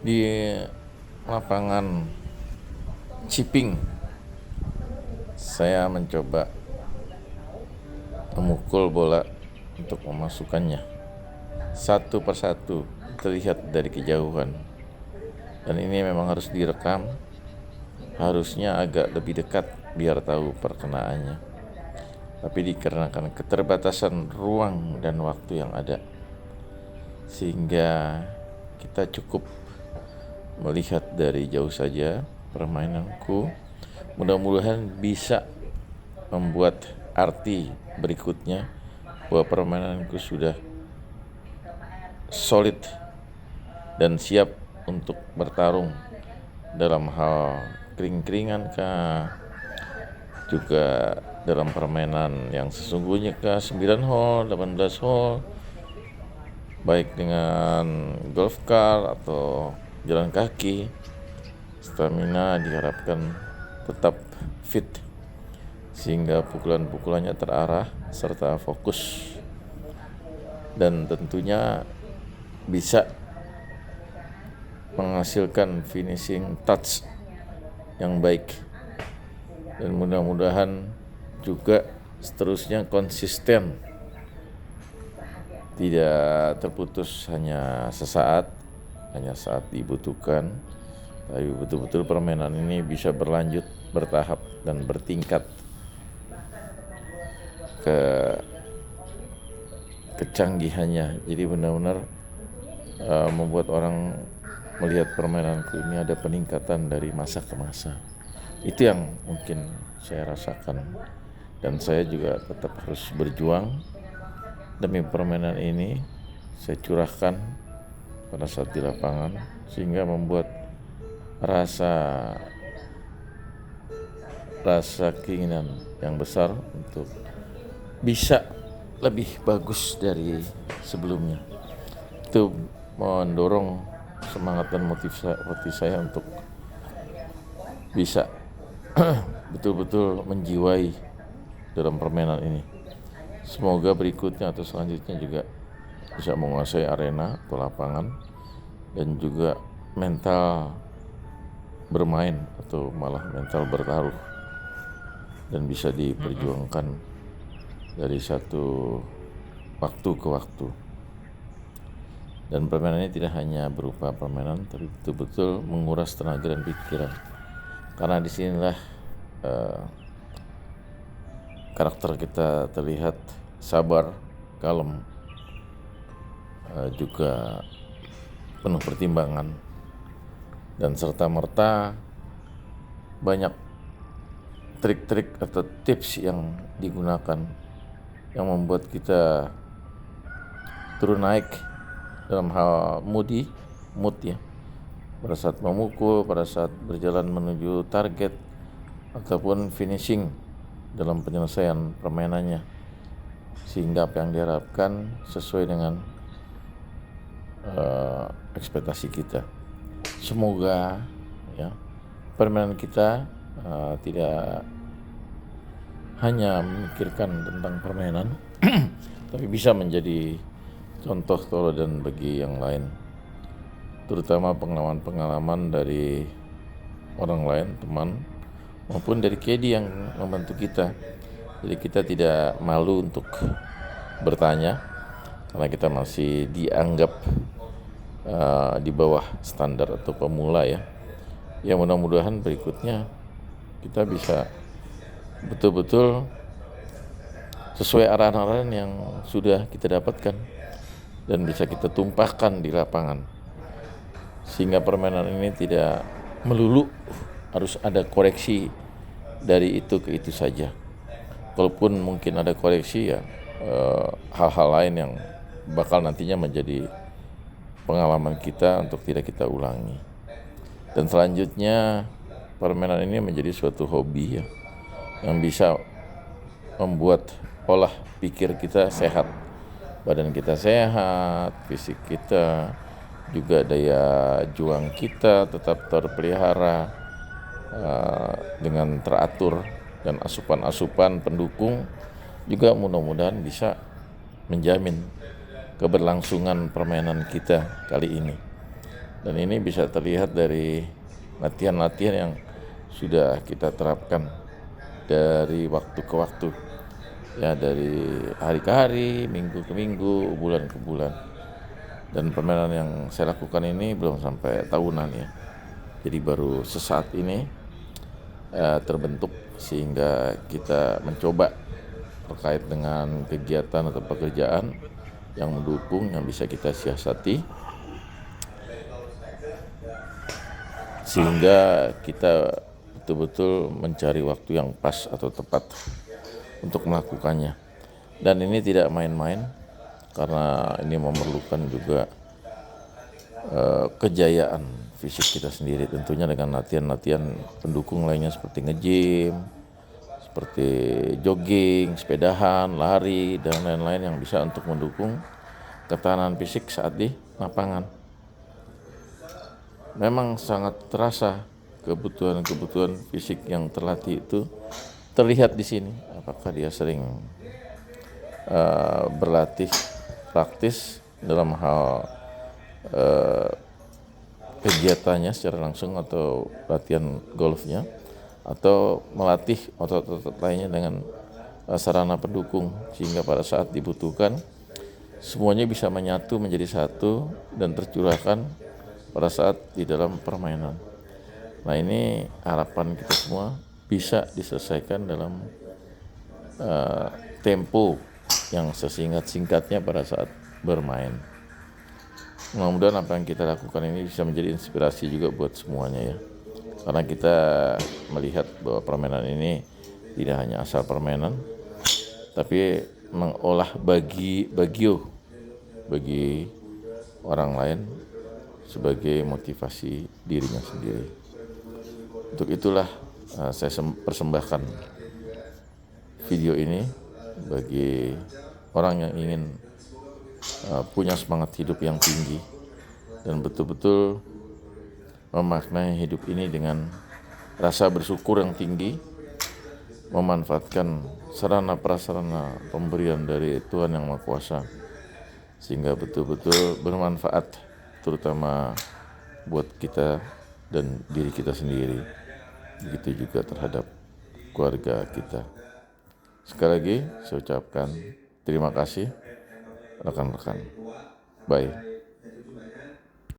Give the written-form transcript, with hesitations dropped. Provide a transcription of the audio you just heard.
Di lapangan Ciping, saya mencoba memukul bola untuk memasukkannya. Satu persatu terlihat dari kejauhan. Dan ini memang harus direkam. Harusnya agak lebih dekat biar tahu perkenaannya. Tapi dikarenakan keterbatasan ruang dan waktu yang ada, sehingga kita cukup melihat dari jauh saja permainanku. Mudah-mudahan bisa membuat arti berikutnya bahwa permainanku sudah solid dan siap untuk bertarung dalam hal kering-keringan kah, juga dalam permainan yang sesungguhnya kah, 9 hole, 18 hole, baik dengan golf car atau jalan kaki. Stamina diharapkan tetap fit sehingga pukulan-pukulannya terarah serta fokus, dan tentunya bisa menghasilkan finishing touch yang baik. Dan mudah-mudahan juga seterusnya konsisten, tidak terputus hanya sesaat, hanya saat dibutuhkan, tapi betul-betul permainan ini bisa berlanjut, bertahap, dan bertingkat ke kecanggihannya. Jadi benar-benar membuat orang melihat permainanku ini ada peningkatan dari masa ke masa. Itu yang mungkin saya rasakan, dan saya juga tetap harus berjuang demi permainan ini. Saya curahkan pada saat di lapangan sehingga membuat rasa keinginan yang besar untuk bisa lebih bagus dari sebelumnya. Itu mendorong semangat dan motivasi saya untuk bisa betul-betul menjiwai dalam permainan ini. Semoga berikutnya atau selanjutnya juga bisa menguasai arena atau lapangan, dan juga mental bermain atau malah mental bertaruh, dan bisa diperjuangkan dari satu waktu ke waktu. Dan permainan ini tidak hanya berupa permainan, tapi betul-betul menguras tenaga dan pikiran. Karena disinilah karakter kita terlihat sabar, kalem, juga penuh pertimbangan, dan serta-merta banyak trik-trik atau tips yang digunakan yang membuat kita turun naik dalam hal mood ya, pada saat memukul, pada saat berjalan menuju target, ataupun finishing dalam penyelesaian permainannya, sehingga apa yang diharapkan sesuai dengan ekspektasi kita. Semoga ya permainan kita tidak hanya memikirkan tentang permainan tapi bisa menjadi contoh teladan bagi yang lain, terutama pengalaman-pengalaman dari orang lain, teman, maupun dari caddy yang membantu kita. Jadi kita tidak malu untuk bertanya, karena kita masih dianggap di bawah standar atau pemula ya. Ya mudah-mudahan berikutnya kita bisa betul-betul sesuai arahan-arahan yang sudah kita dapatkan dan bisa kita tumpahkan di lapangan, sehingga permainan ini tidak melulu harus ada koreksi dari itu ke itu saja. Kalaupun mungkin ada koreksi ya hal-hal lain yang bakal nantinya menjadi pengalaman kita untuk tidak kita ulangi. Dan selanjutnya permainan ini menjadi suatu hobi ya, yang bisa membuat olah pikir kita sehat, badan kita sehat, fisik kita juga, daya juang kita tetap terpelihara dengan teratur, dan asupan-asupan pendukung juga mudah-mudahan bisa menjamin keberlangsungan permainan kita kali ini. Dan ini bisa terlihat dari latihan-latihan yang sudah kita terapkan dari waktu ke waktu, ya, dari hari ke hari, minggu ke minggu, bulan ke bulan. Dan permainan yang saya lakukan ini belum sampai tahunan, ya, jadi baru sesaat ini terbentuk, sehingga kita mencoba terkait dengan kegiatan atau pekerjaan yang mendukung, yang bisa kita siasati, sehingga kita betul-betul mencari waktu yang pas atau tepat untuk melakukannya. Dan ini tidak main-main, karena ini memerlukan juga kejayaan fisik kita sendiri, tentunya dengan latihan-latihan pendukung lainnya seperti nge-gym, seperti jogging, sepedahan, lari, dan lain-lain yang bisa untuk mendukung ketahanan fisik saat di lapangan. Memang sangat terasa kebutuhan fisik yang terlatih itu terlihat di sini. Apakah dia sering berlatih praktis dalam hal kegiatannya secara langsung atau latihan golfnya, atau melatih otot-otot lainnya dengan sarana pendukung, sehingga pada saat dibutuhkan semuanya bisa menyatu menjadi satu dan tercurahkan pada saat di dalam permainan. Nah, ini harapan kita semua bisa diselesaikan dalam tempo yang sesingkat-singkatnya pada saat bermain. Mudah-mudahan apa yang kita lakukan ini bisa menjadi inspirasi juga buat semuanya, ya, karena kita melihat bahwa permainan ini tidak hanya asal permainan, tapi mengolah bagi orang lain sebagai motivasi dirinya sendiri. Untuk itulah saya persembahkan video ini bagi orang yang ingin punya semangat hidup yang tinggi dan betul-betul memaknai hidup ini dengan rasa bersyukur yang tinggi, memanfaatkan sarana prasarana pemberian dari Tuhan Yang Maha Kuasa, sehingga betul-betul bermanfaat, terutama buat kita dan diri kita sendiri, begitu juga terhadap keluarga kita. Sekali lagi saya ucapkan terima kasih rekan-rekan. Bye.